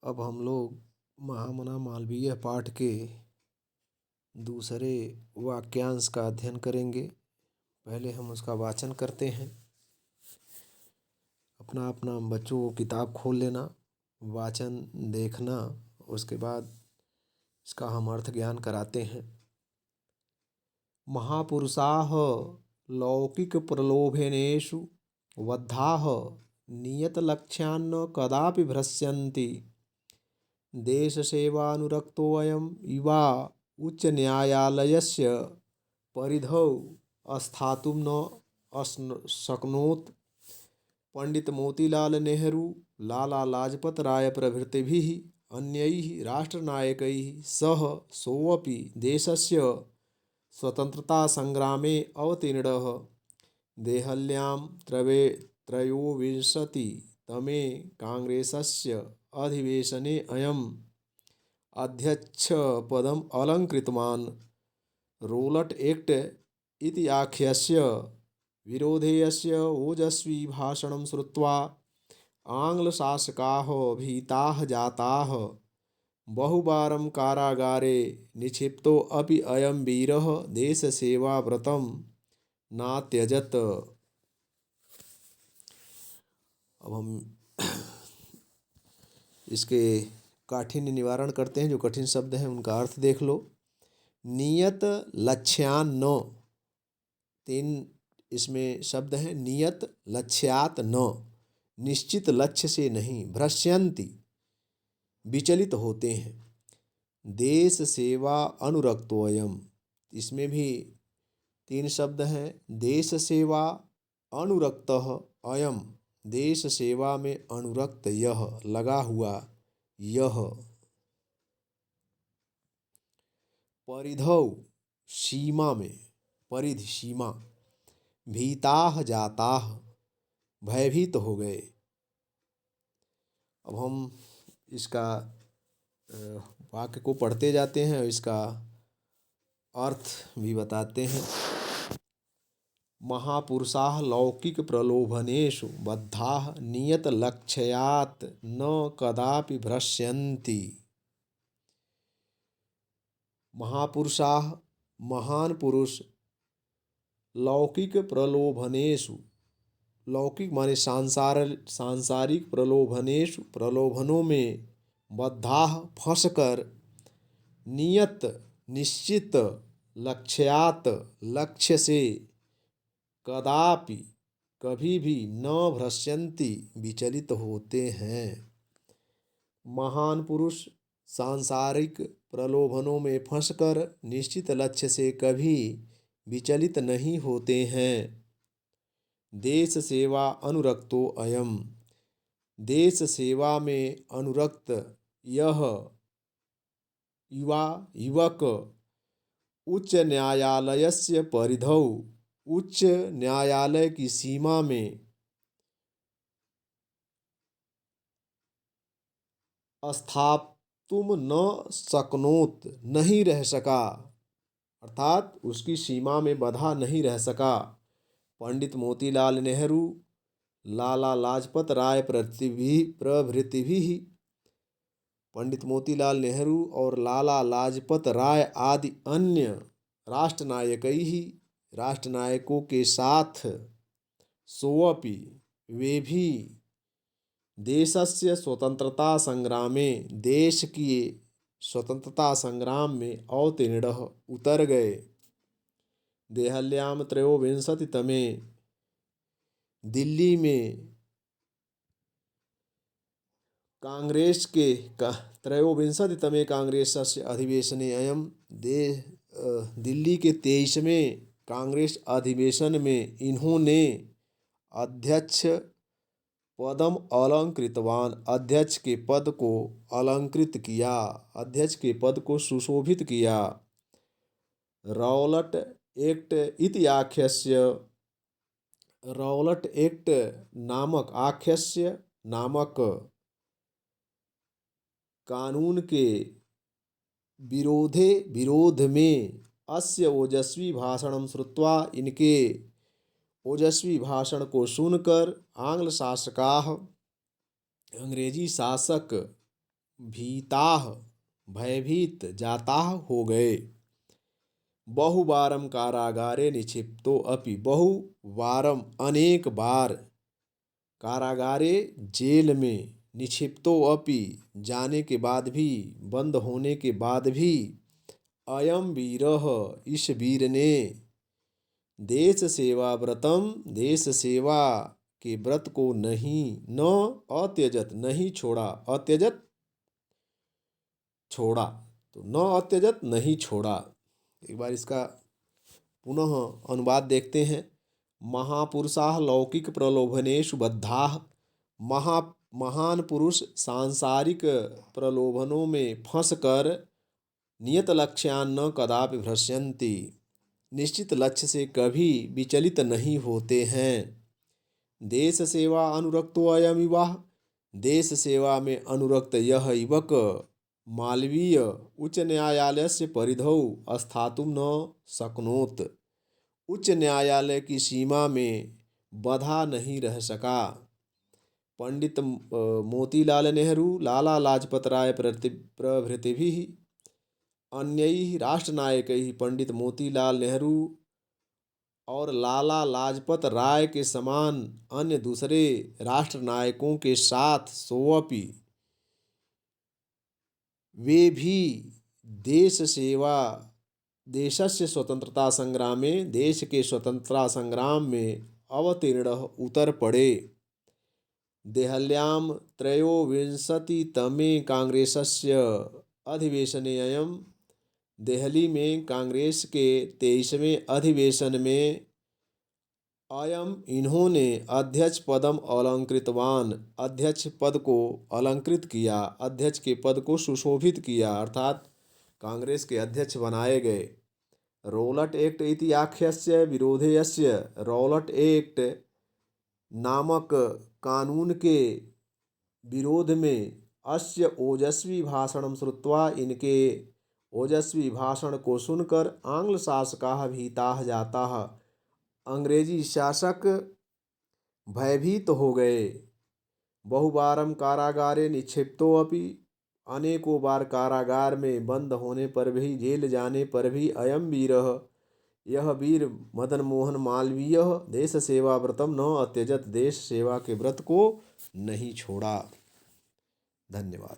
अब हम लोग महामना मालवीय पाठ के दूसरे वाक्यांश का अध्ययन करेंगे। पहले हम उसका वाचन करते हैं। अपना अपना बच्चों को किताब खोल लेना, वाचन देखना, उसके बाद इसका हम अर्थ ज्ञान कराते हैं। महापुरुषाः लौकिक प्रलोभनेषु बद्धाः नियतलक्ष्यान् कदापि भ्रश्यन्ति। देशसेवानुरक्तोऽयं युवा उच्चन्यायालयस्य परिधौ स्थातुं न शक्नोत्। पंडित मोतीलाल नेहरू, लाला लाजपत राय प्रभृतिभिः अन्यैः राष्ट्रनायकैः सह सोऽपि देशस्य स्वतन्त्रतासंग्रामे अवतीर्णः। देहल्यां त्रयोविंशतितमे काङ्ग्रेसस्य अधिवेशने अयम् अध्यक्षपदम् अलङ्कृतवान्। रोलट एक्ट इति आख्यस्य विरोधेयस्य ओजस्वी भाषणं श्रुत्वा आङ्ग्लशासकाः भीताः जाताः। बहुवारं कारागारे निक्षिप्तोऽपि अयं वीरः देशसेवाव्रतं नात्यजत्। अब हम इसके काठिन्य निवारण करते हैं। जो कठिन शब्द हैं उनका अर्थ देख लो। नियत लक्ष्यान्न, 3 इसमें शब्द हैं। नियत लक्ष्यात न, निश्चित लक्ष्य से नहीं। भ्रश्यन्ति, विचलित होते हैं। देश सेवा अनुरक्तोऽयम्, इसमें भी 3 शब्द हैं। देश सेवा अनुरक्तः अयम्, देश सेवा में अनुरक्त यह, लगा हुआ यह। परिधौ, सीमा में, परिधि सीमा। भीताः जाताः, भयभीत हो गए। अब हम इसका वाक्य को पढ़ते जाते हैं और इसका अर्थ भी बताते हैं। महापुरुषाः लौकिक प्रलोभनेषु बद्धाः नियत लक्ष्यात् न कदापि भ्रश्यन्ति। महापुरुषाः, महान पुरुष, लौकिक प्रलोभनेषु, लौकिक माने सांसारिक प्रलोभनेषु, प्रलोभनों में, बद्धाः फंसकर, नियत निश्चित, लक्ष्यात लक्ष्य से, कदापि कभी भी, न भ्रश्यन्ति विचलित होते हैं। महान पुरुष सांसारिक प्रलोभनों में फंसकर निश्चित लक्ष्य से कभी विचलित नहीं होते हैं। देश सेवा अनुरक्तो अयम्, देश सेवा में अनुरक्त यह युवा युवक उच्च न्यायालयस्य परिधौ, उच्च न्यायालय की सीमा में, स्थातुम न शक्नोत, नहीं रह सका, अर्थात उसकी सीमा में बंधा नहीं रह सका। पंडित मोतीलाल नेहरू, लाला लाजपत राय प्रभृतिभिः, पंडित मोतीलाल नेहरू और लाला लाजपत राय आदि अन्य राष्ट्रनायकों के साथ, सोऽपि वे भी, देशस्य स्वतंत्रता संग्रामे, देश की स्वतंत्रता संग्राम में अवतीर्णः, उतर गए। देहल्यां त्रयोविंशतितमे, दिल्ली में कांग्रेस के 23वें कांग्रेसस्य अधिवेशने अयम्, दिल्ली के 23वें कांग्रेस अधिवेशन में इन्होंने अध्यक्ष पदम अलंकृतवान, अध्यक्ष के पद को अलंकृत किया, अध्यक्ष के पद को सुशोभित किया। रौलट एक्ट इति आख्यस्य, रौलट एक्ट नामक, आख्यस्य नामक कानून के विरोध में, अस्य ओजस्वी भाषणं श्रुत्वा, इनके ओजस्वी भाषण को सुनकर, आंग्ल शासकाः, अंग्रेजी शासक भीताः भयभीत जाताः हो गए। बहुवारम कारागारे निक्षिप्तो अपि, बहुवारम अनेक बार, कारागारे जेल में, निक्षिप्तो अपि जाने के बाद भी, बंद होने के बाद भी, अयम वीरः इस वीर ने, देश सेवा व्रतम देश सेवा के व्रत को नहीं, न अत्यजत नहीं छोड़ा, अत्यजत छोड़ा, तो न अत्यजत नहीं छोड़ा। एक बार इसका पुनः अनुवाद देखते हैं। महापुरुषाः लौकिक प्रलोभनेषु बद्धाः, महान पुरुष सांसारिक प्रलोभनों में फंसकर नियत लक्ष्यान् न कदापि भ्रश्यन्ति, निश्चित लक्ष्य से कभी विचलित नहीं होते हैं। देश सेवा अनुरक्तो अयम युवा, देश सेवा में अनुरक्त यह युवक मालवीय उच्च न्यायालयस्य परिधौ स्थातुं न शक्नोत, उच्च न्यायालय की सीमा में बंधा नहीं रह सका। पंडित मोतीलाल नेहरू, लाला लाजपत राय प्रभृतिभिः अन्यैः राष्ट्रनायकैः, पंडित मोतीलाल नेहरू और लाला लाजपत राय के समान अन्य दूसरे राष्ट्रनायकों के साथ सोअपि, वे भी देश सेवा, देशस्य स्वतंत्रता संग्रामे, देश के स्वतंत्रता संग्राम में अवतीर्ण उतर पड़े। देहल्यां त्रयोविंशतितमे कांग्रेसस्य अधिवेशने अयं, देहली में कांग्रेस के 23वें अधिवेशन में अयम इन्होंने अध्यक्ष पदम अलंकृतवान, अध्यक्ष पद को अलंकृत किया, अध्यक्ष के पद को सुशोभित किया, अर्थात कांग्रेस के अध्यक्ष बनाए गए। रौलट एक्ट इति आख्यस्य विरोधेयस्य, रौलट एक्ट नामक कानून के विरोध में अस्य ओजस्वी भाषणं श्रुत्वा, इनके ओजस्वी भाषण को सुनकर आंग्ल शासकाः भीताः जाताः, अंग्रेजी शासक भयभीत हो गए। बहुवारम कारागारे निक्षिप्तो अपि, अनेकों बार कारागार में बंद होने पर भी, जेल जाने पर भी, अयम वीरः यह वीर मदन मोहन मालवीय देश सेवा व्रतम न अत्यजत, देश सेवा के व्रत को नहीं छोड़ा। धन्यवाद।